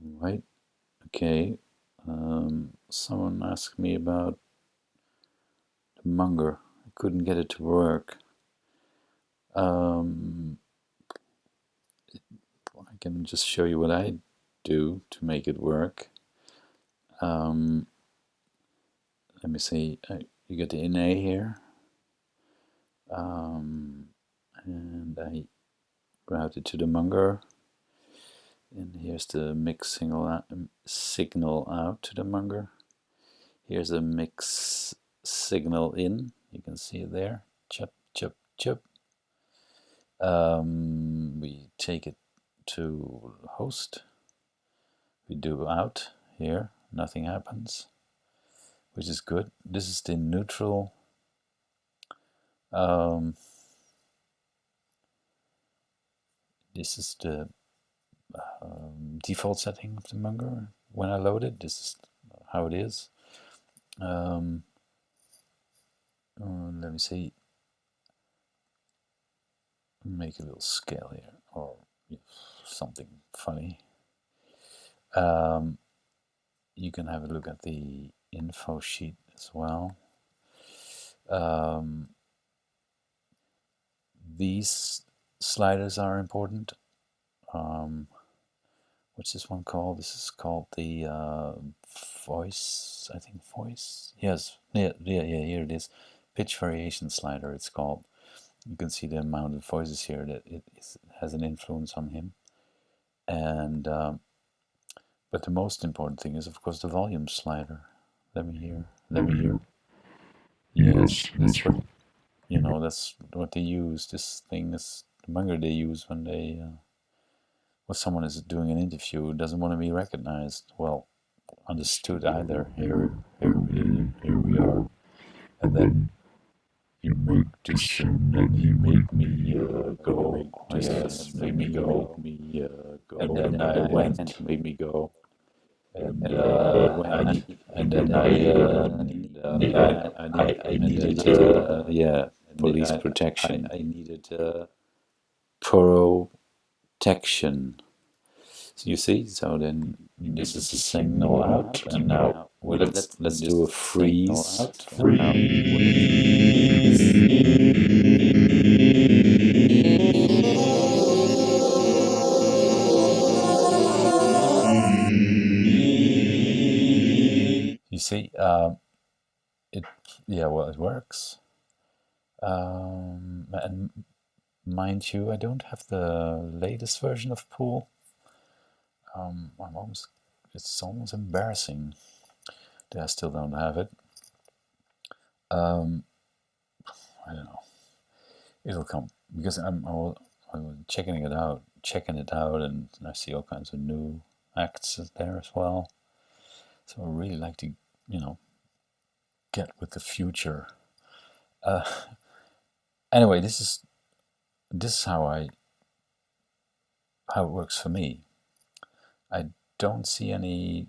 Right. Okay. Someone asked me about the Munger. I couldn't get it to work. Um, I can just show you what I do to make it work. Um, Let me see. You get the NA here. And I route it to the Munger. And here's the mix signal out to the Munger. Here's a mix signal in. You can see it there. Chup, chup, chup. We take it to host. We do out here. Nothing happens, which is good. This is the neutral. This is the default setting of the Munger. When I load it, this is how it is. Let me see. Make a little scale here, or something funny. You can have a look at the info sheet as well. These sliders are important. What's this one called? This is called the voice, I think voice. Yes, yeah, here it is. Pitch variation slider, it's called. You can see the amount of voices here that has an influence on him. And but the most important thing is, of course, the volume slider. Let me hear. Yes, that's what that's what they use. This thing is the Munger they use when they when someone is doing an interview, doesn't want to be recognized. Well, understood either. Here we are. And then you make this, and then you make me go. Yes, make me go. And then I went, made me go. And then I needed police protection. I needed protection. So you see, so then this is a signal out, and now well, let's do a freeze. You see, it well, it works. And mind you, I don't have the latest version of Ppooll. It's almost embarrassing that I still don't have it. I don't know. It'll come because I'm checking it out, and I see all kinds of new acts there as well. So I really like to, get with the future. Anyway, this is how it works for me. I don't see any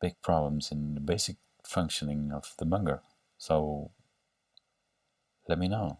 big problems in the basic functioning of the Munger. So let me know.